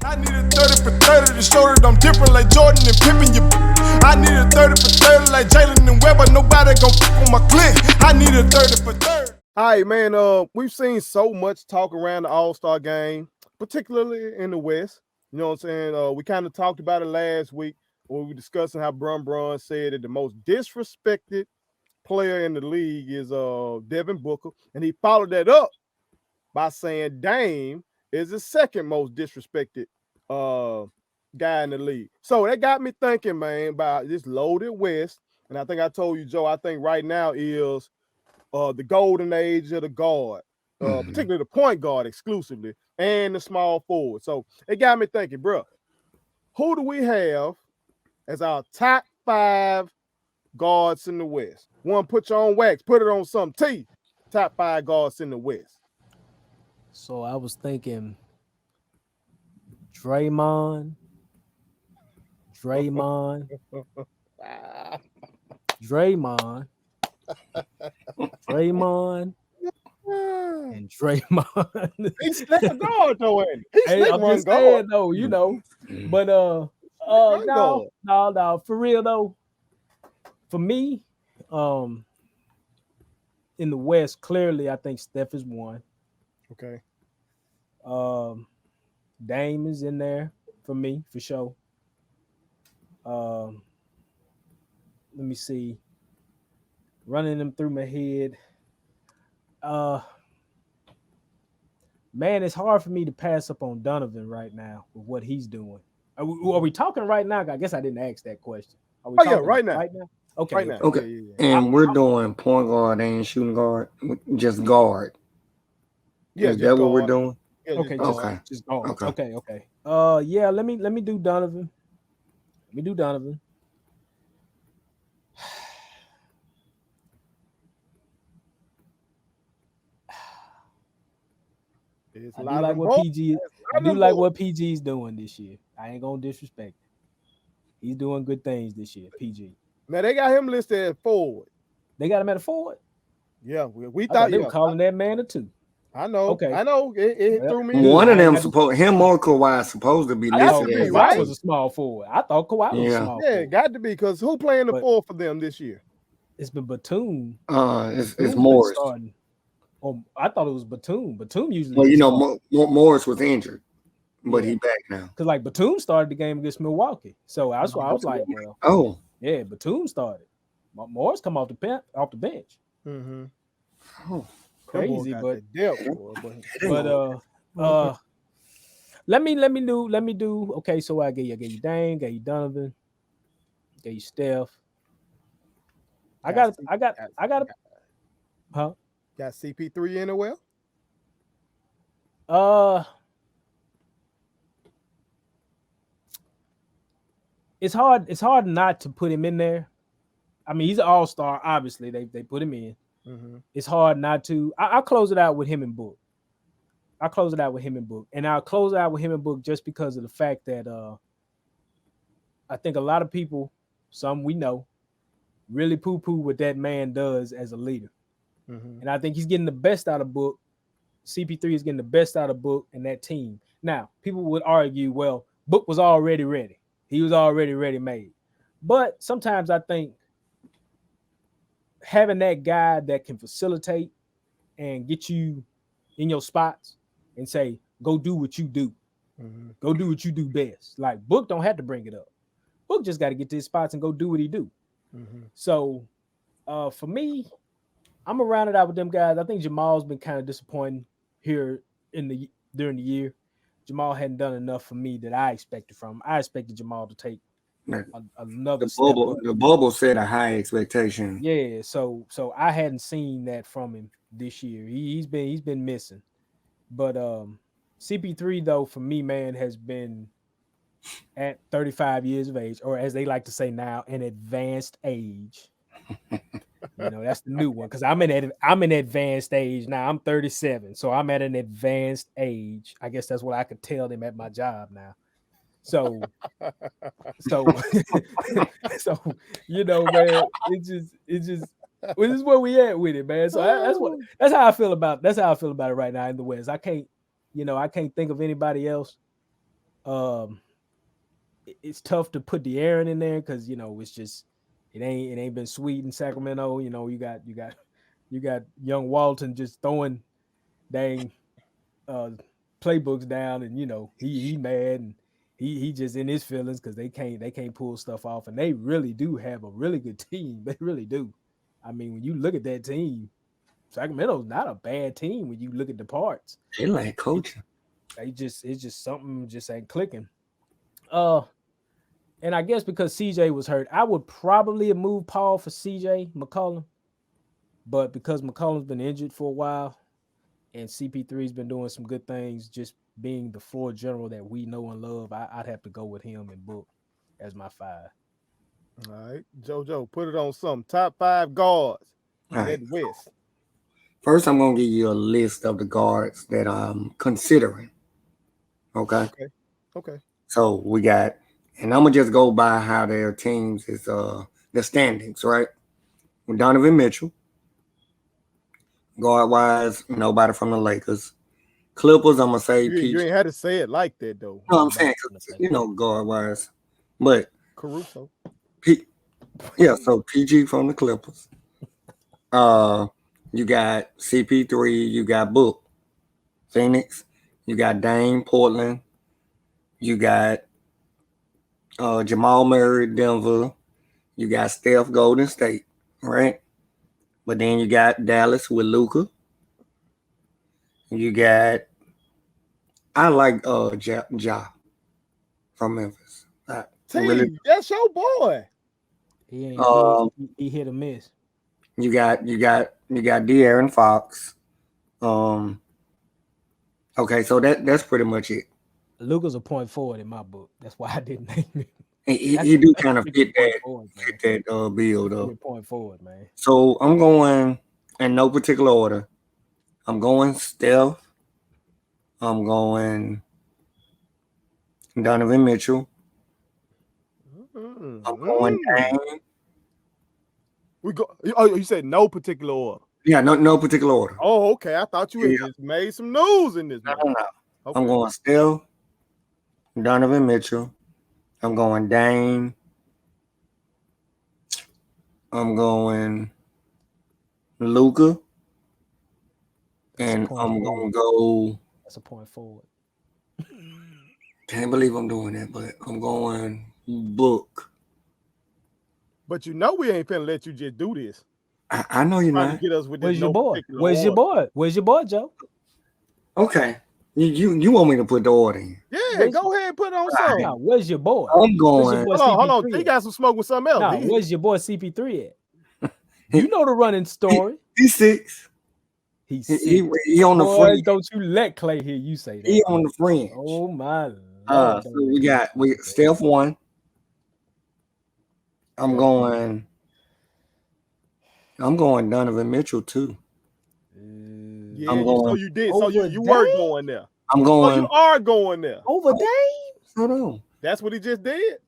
I need a 30 for 30 to show that I'm different like Jordan and Pippen. I need a 30 for 30 like Jalen and Webber. Nobody gon' fuck on my click. I need a 30 for 30. All right, man. We've seen so much talk around the All-Star game, particularly in the West. You know what I'm saying? We kind of talked about it last week when we were discussing how Bron said that the most disrespected player in the league is Devin Booker, and he followed that up by saying Dame is the second most disrespected guy in the league. So that got me thinking, man, about this loaded West. And I think I told you, Joe, I think right now is the golden age of the guard, particularly the point guard exclusively, and the small forward. So it got me thinking, bro, who do we have as our top 5 guards in the West? One, put your own wax, put it on some T. Top 5 guards in the West. So I was thinking Draymond, and Draymond. He's a guard though, ain't he? Hey, I'm just saying though, you know. But no, for real though. For me, in the West, clearly I think Steph is one. Okay. Dame is in there for me, for sure. Let me see. Running them through my head. Man, it's hard for me to pass up on Donovan right now with what he's doing. Are we talking right now? I guess I didn't ask that question. Are we talking right now. Okay. Right now. Okay. Yeah. And we're doing point guard and shooting guard, just guard. Yeah, is that what we're doing? Yeah, okay. Just guard. Okay. Okay. Yeah. Let me do Donovan. I do like what PG. I do like what PG's doing this year. I ain't gonna disrespect it. He's doing good things this year. PG. Now they got him listed at forward. They got him at a forward. Yeah, we thought they were calling that man a 2. I know. Okay. I know. It threw me. One of them him or Kawhi supposed to be listed. Kawhi was a small forward. I thought Kawhi was a small forward. Yeah, got to be, because who playing the 4 for them this year? It's been Batum. It's Morris. I thought it was Batum. Batum usually. Well, you know, Morris was injured, but he back now. Because like Batum started the game against Milwaukee, so that's why I was like, well, yeah, Batum started. Morris come off the bench. Mm-hmm. Oh, crazy, but let me do. Okay, so I gave you Dame, gave you Donovan, gave you Steph. I got. Huh? Got CP3 in it well? It's hard not to put him in there. I mean, he's an all-star, obviously. They put him in. Mm-hmm. It's hard not to. I'll close it out with him and Book. And I'll close it out with him and Book just because of the fact that I think a lot of people, some we know, really poo-poo what that man does as a leader. Mm-hmm. And I think he's getting the best out of Book. CP3 is getting the best out of Book and that team. Now, people would argue, well, Book was already ready. He was already ready-made. But sometimes I think having that guy that can facilitate and get you in your spots and say, go do what you do. Mm-hmm. Go do what you do best. Like, Book don't have to bring it up. Book just got to get to his spots and go do what he do. Mm-hmm. So, for me, I'm gonna round it out with them guys. I think Jamal's been kind of disappointing here during the year. Jamal hadn't done enough for me that I expected from him. I expected Jamal to take another step up. The bubble set a high expectation. Yeah, so I hadn't seen that from him this year. He's been missing. But CP3 though, for me, man, has been at 35 years of age, or as they like to say now, an advanced age. You know, that's the new one, because I'm in advanced age now. I'm 37, so I'm at an advanced age. I guess that's what I could tell them at my job now. So you know, man, it's just this is where we at with it, man. So that's how I feel about it right now in the West. I can't think of anybody else It's tough to put De'Aaron in there because it's just it ain't been sweet in Sacramento. You got young Walton just throwing dang playbooks down, and he mad, and he just in his feelings because they can't pull stuff off, and they really do have a really good team. They really do. I mean, when you look at that team, Sacramento's not a bad team when you look at the parts. They like coaching. It's just something just ain't clicking. And I guess because CJ was hurt, I would probably have moved Paul for CJ McCollum. But because McCollum's been injured for a while and CP3's been doing some good things, just being the floor general that we know and love, I'd have to go with him and Book as my 5. All right, JoJo, put it on something. Top 5 guards All right. at West. First, I'm going to give you a list of the guards that I'm considering. Okay? Okay. So we got, and I'm going to just go by how their teams is, the standings, right? With Donovan Mitchell. Guard-wise, nobody from the Lakers. Clippers, I'm going to say You ain't had to say it like that, though. No, I'm saying, guard-wise. But Caruso. so PG from the Clippers. You got CP3, you got Book, Phoenix, you got Dame, Portland, you got Jamal Murray, Denver, you got Steph, Golden State, right? But then you got Dallas with Luka. You got, I like Ja from Memphis. That's your boy. He ain't good. He hit or miss. You got De'Aaron Fox. Okay, so that's pretty much it. Luka's a point forward in my book. That's why I didn't name him. He do kind of fit that build up. Point forward, man. So I'm going in no particular order. I'm going Steph. I'm going Donovan Mitchell. I'm going Dame. We go. Oh, you said no particular order. Yeah, no particular order. Oh, okay. I thought you had just made some news in this. No. Okay. I'm going Steph, Donovan Mitchell. I'm going Dame. I'm going Luka. And I'm going to go. That's a point forward. Can't believe I'm doing that, but I'm going Book. But we ain't finna let you just do this. I know you're not. Get us with Where's your boy? Where's your boy, Joe? Okay. You want me to put the order in? Yeah, go ahead and put it on something. Nah, where's your boy? I'm going. Hold on. He got some smoke with something else. Nah, where's your boy CP3 at? You know the running story. He's 6. He's he on the fringe. Don't you let Clay hear you say that. He on the fringe. Oh my Lord. So we got Steph 1. I'm going Donovan Mitchell 2. Yeah, I'm going. So you did. So you were going there. I'm going. So you are going there. Over Dame? Hold on. That's what he just did.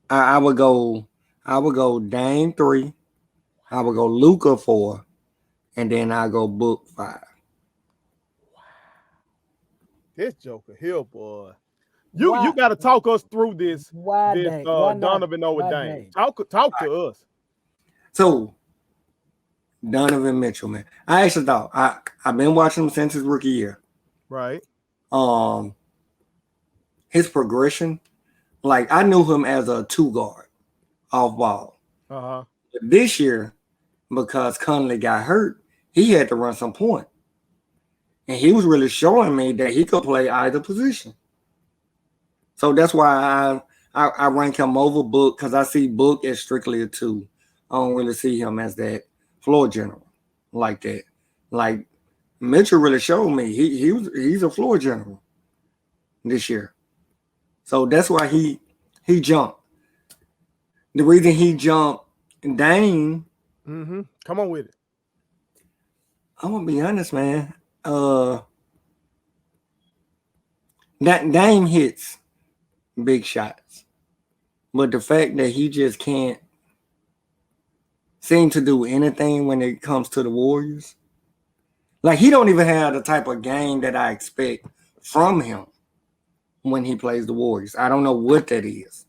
I would go Dame 3. I would go Luka 4. And then I go Book 5. Wow. This Joker here, boy. You got to talk us through this. Why Donovan over Dame. Talk to us. So Donovan Mitchell, man. I actually thought I've been watching him since his rookie year. Right. His progression, like I knew him as a 2 guard off ball. Uh-huh. But this year, because Conley got hurt, he had to run some point. And he was really showing me that he could play either position. So that's why I rank him over Book, because I see Book as strictly a 2. I don't really see him as that floor general like that. Like Mitchell really showed me he's a floor general this year. So that's why he jumped. The reason he jumped Dame. Mm-hmm. Come on with it. I'm gonna be honest, man. That Dame hits big shots, but the fact that he just can't seem to do anything when it comes to the Warriors, like he don't even have the type of game that I expect from him. when he plays the Warriors. I don't know what that is,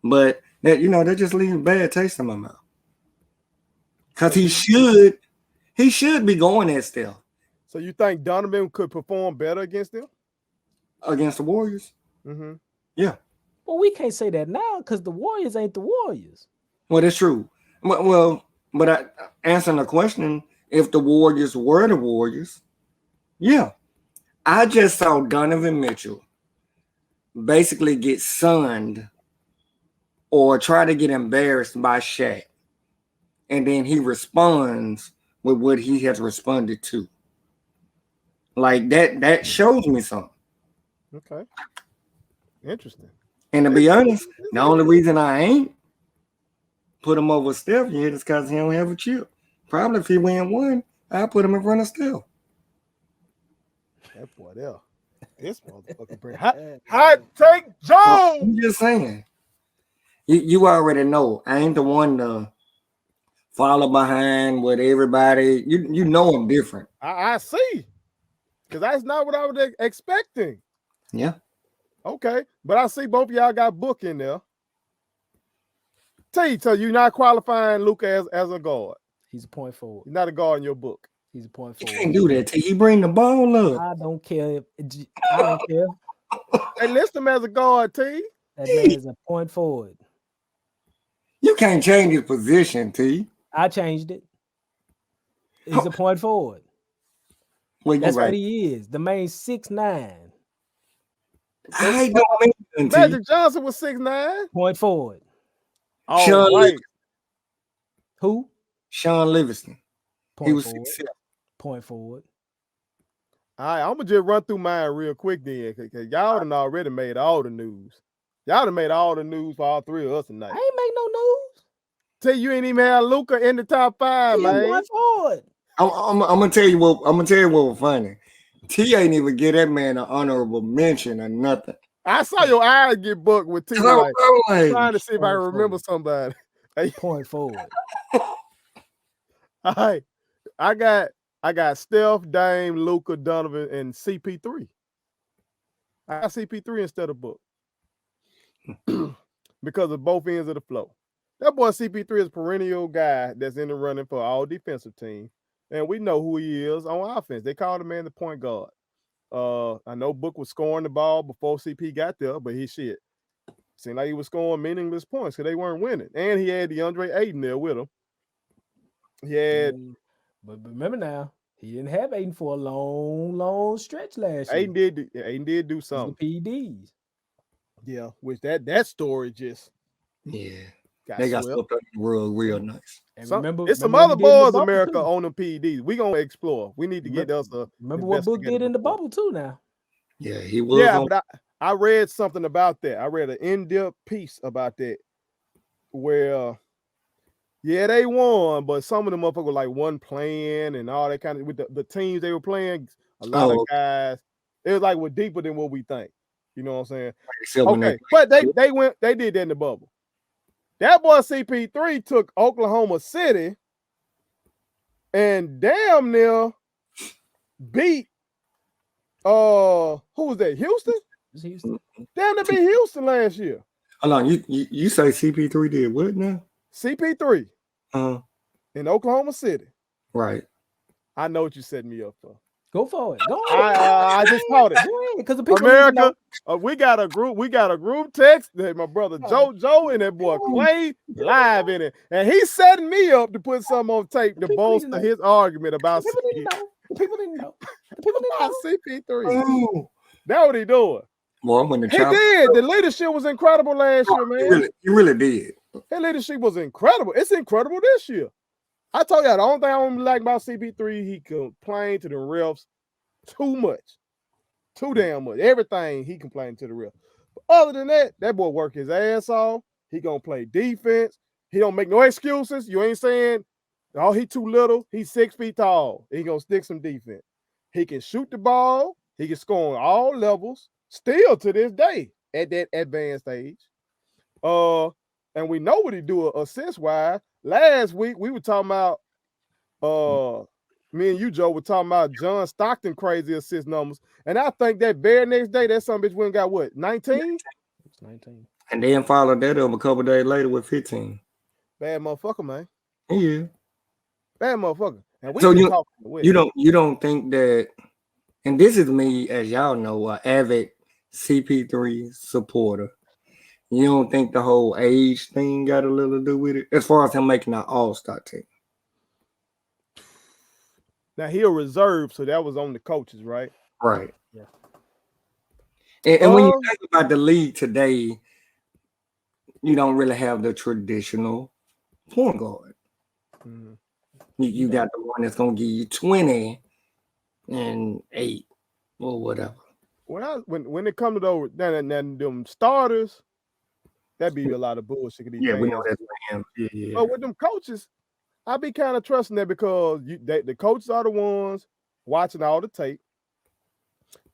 but that just leaves a bad taste in my mouth. Because he should be going at Steph. So you think Donovan could perform better against them? Against the Warriors? Mm-hmm. Yeah. Well, we can't say that now because the Warriors ain't the Warriors. Well, that's true. But answering the question, if the Warriors were the Warriors, yeah. I just saw Donovan Mitchell basically get sunned or try to get embarrassed by Shaq. And then he responds with what he has responded to. Like that shows me something. Okay. Interesting. And to be honest, the only reason I ain't put him over Steph yet is because he don't have a chip. Probably if he win one, I'll put him in front of Steph. That boy there. This motherfucker bring hot take Jones. I'm just saying. You already know. I ain't the one to follow behind with everybody. You know I'm different. I see. Because that's not what I was expecting. Yeah. Okay. But I see both of y'all got Book in there. So you're not qualifying Luka as a guard. He's a point forward. He's not a guard in your book. He's a point You forward. can't do that till he bring the ball up. I don't care. I don't care. They list him as a guard, T. That man is a point forward. You can't change his position, T. I changed it. He's a point forward. Well, That's right. what he is. The man 6'9". I don't mean T. Magic Johnson was 6'9". Point forward. Oh, Sean right. Livingston. Who? Sean Livingston. Point He was forward. 6'7". Point forward. All right, I'm gonna just run through mine real quick then, because y'all done already made all the news. Y'all done made all the news for all three of us tonight. I ain't make no news. Tell you ain't even had Luka in the top 5, He a man. point forward. I'm gonna tell you what. I'm gonna tell you what was funny. T ain't even get that man an honorable mention or nothing. I saw your eyes get booked with T. So, Like, I'm trying like, to see if I remember somebody. Hey, Point forward. all right, I got Steph, Dame, Luka, Donovan, and CP3. I got CP3 instead of Book because of both ends of the flow. That boy CP3 is a perennial guy that's in the running for all defensive team, and we know who he is on offense. They call the man the point guard. I know Book was scoring the ball before CP got there, but he shit. Seemed like he was scoring meaningless points because they weren't winning. And he had DeAndre Ayton there with him. He had But remember now, he didn't have Aiden for a long stretch last year. Ayton did do The something. PDs. Yeah, which that story just yeah, got they got swept. swept up in the world real nice. And Some remember what what he did in the boys bubble, America too. on them PEDs. We gonna explore. We need to get us a Remember what Book did in the bubble too now. Yeah, he was. Yeah, on, but I read something about that. I read an in-depth piece about that where yeah, they won, but some of the motherfuckers like one playing and all that kind of with the teams they were playing, a lot of guys. It was like deeper than what we think. You know what I'm saying? except when Okay, but they did that in the bubble. That boy CP3 took Oklahoma City and damn near beat who was that? Houston? Houston. Damn near beat Houston last year. Hold on, you say CP3 did what now? CP3 in Oklahoma City. Right. I know what you're setting me up for. Go for it. Go on. I just caught it. Because the people America, we got a group text that my brother Joe and that boy Clay live in it. And he's setting me up to put something on tape to bolster his argument about the people didn't know. The people didn't know. CP3. Oh. That's what he doing. Well, when the He did. The leadership was incredible last year, man. He really did. His leadership was incredible. It's incredible this year. I told y'all the only thing I don't like about CP3, he complained to the refs too much. Too damn much. Everything he complained to the refs. But other than that, that boy work his ass off. He gonna play defense. He don't make no excuses. You ain't saying, oh, he too little. He's 6 feet tall. He gonna stick some defense. He can shoot the ball. He can score on all levels. Still to this day at that advanced age. And we know what he do assist-wise. Last week, we were talking about me and you, Joe, were talking about John Stockton crazy assist numbers, and I think that very next day that some bitch went and got what 19. It's 19. And then followed that up a couple days later with 15. Bad motherfucker, man. Yeah. Bad motherfucker. And we So been talking you don't think that, and this is me, as y'all know, an avid CP3 supporter. You don't think the whole age thing got a little to do with it, as far as him making an all-star team? Now he a reserve, so that was on the coaches, right? Right. Yeah. And when you think about the league today, you don't really have the traditional point guard. Mm-hmm. You got the one that's gonna give you 20 and 8 or whatever. When it comes to those them starters, that'd be a lot of bullshit. We know that's him. Yeah. But with them coaches, I be kind of trusting that because the coaches are the ones watching all the tape,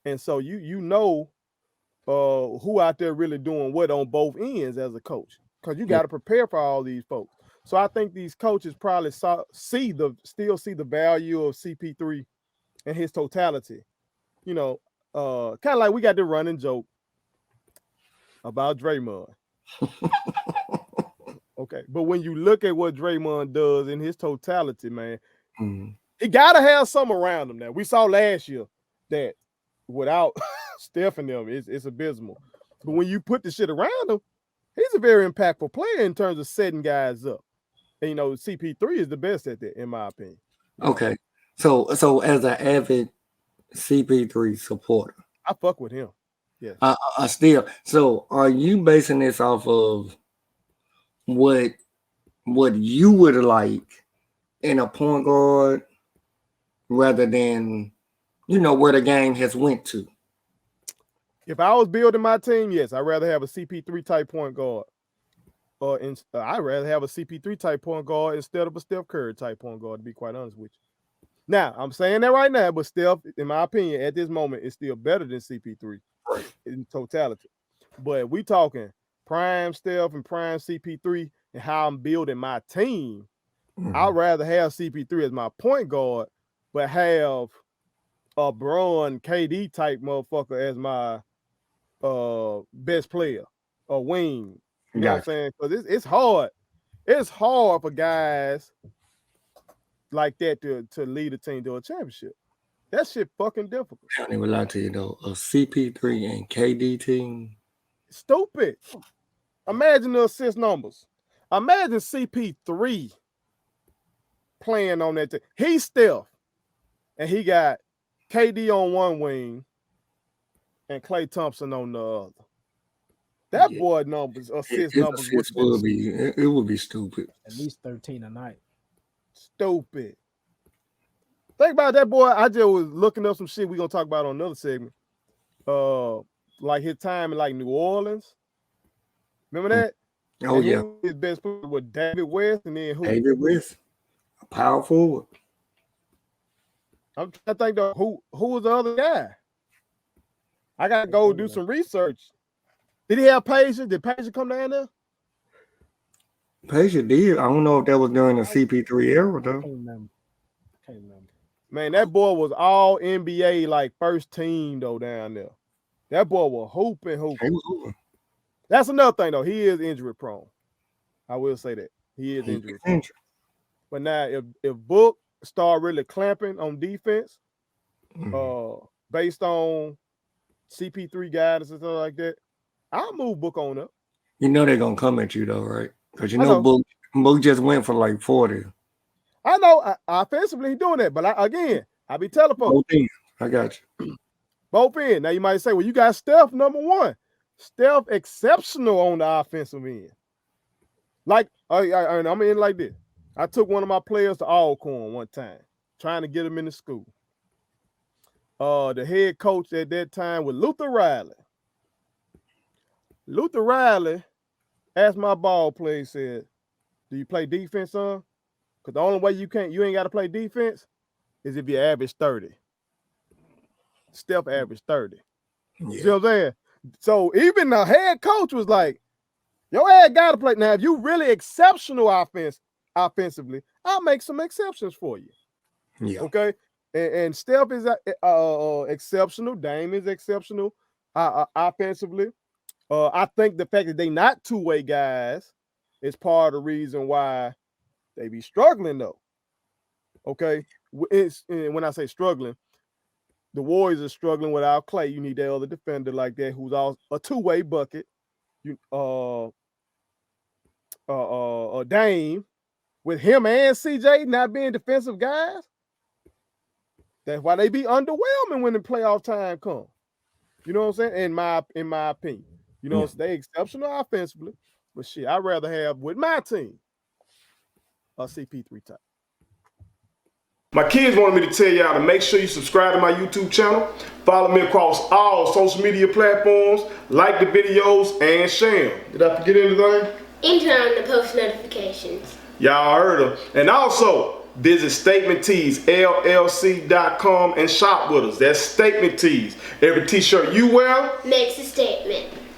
and so you know who out there really doing what on both ends as a coach, because you got to prepare for all these folks. So I think these coaches probably still see the value of CP3 and his totality. You know, kind of like we got the running joke about Draymond. Okay, but when you look at what Draymond does in his totality, man, he gotta have some around him. Now we saw last year that without Steph and them, it's abysmal. But when you put the shit around him, he's a very impactful player in terms of setting guys up. And you know, CP3 is the best at that, in my opinion. Okay, so as an avid CP3 supporter, I fuck with him. Yeah, I still. So are you basing this off of what you would like in a point guard rather than, you know, where the game has went to? If I was building my team, yes, I'd rather have a CP3 type point guard. I'd rather have a CP3 type point guard instead of a Steph Curry type point guard, to be quite honest with you. Now, I'm saying that right now, but Steph, in my opinion, at this moment, is still better than CP3 in totality. But we talking prime Steph and prime CP3 and how I'm building my team. I'd rather have CP3 as my point guard, but have a Bron KD type motherfucker as my best player, a wing. You know what I'm saying? Because it's hard. It's hard for guys like that to lead a team to a championship. That shit fucking difficult. I don't even lie to you though. A CP3 and KD team. Stupid. Imagine the assist numbers. Imagine CP3 playing on that team. He's Steph, and he got KD on one wing and Klay Thompson on the other. That boy numbers, assist numbers would be stupid. At least 13 a night. Stupid. Think about that boy. I just was looking up some shit we're gonna talk about on another segment. Like his time in like New Orleans. Remember that? Oh, and yeah. His best player was David West, and then who? David West, a power forward. I'm trying to think of who was the other guy. I gotta go do some research. Did he have Paige? Did Paige come down there? Paige did. I don't know if that was during the CP3 era though. Can't remember. Man, that boy was all NBA, like first team though down there. That boy was hooping. He was hooping. That's another thing though. He is injury prone. I will say that he is injury prone. But now, if Book start really clamping on defense, based on CP3 guidance and stuff like that, I'll move Book on up. You know they're gonna come at you though, right? Because you know Book just went for like 40. I know offensively he's doing that, but I be telling folks. Both ends. I got you. Both ends. Now you might say, well, you got Steph number one. Steph exceptional on the offensive end. Like I'm in like this. I took one of my players to Alcorn one time, trying to get him into school. The head coach at that time was Luther Riley. Luther Riley asked my ball player, he said, do you play defense, son? Because the only way you ain't got to play defense is if you average 30. Steph averaged 30. Yeah. You know what I'm saying? So even the head coach was like, your ass got to play. Now, if you really exceptional offensively, I'll make some exceptions for you. Yeah. Okay. And Steph is exceptional. Dame is exceptional offensively. I think the fact that they not two-way guys is part of the reason why they be struggling though. Okay. And when I say struggling, the Warriors are struggling without Clay. You need that other defender like that who's also a two-way bucket. Dame, with him and CJ not being defensive guys, that's why they be underwhelming when the playoff time comes. You know what I'm saying? In my opinion, you know, they exceptional offensively, but shit, I'd rather have with my team a CP3 type. My kids wanted me to tell y'all to make sure you subscribe to my YouTube channel, follow me across all social media platforms, like the videos, and share them. Did I forget anything? And turn on the post notifications. Y'all heard them. And also, visit StatementTees.LLC.com and shop with us. That's Statement Tees. Every t-shirt you wear makes a statement.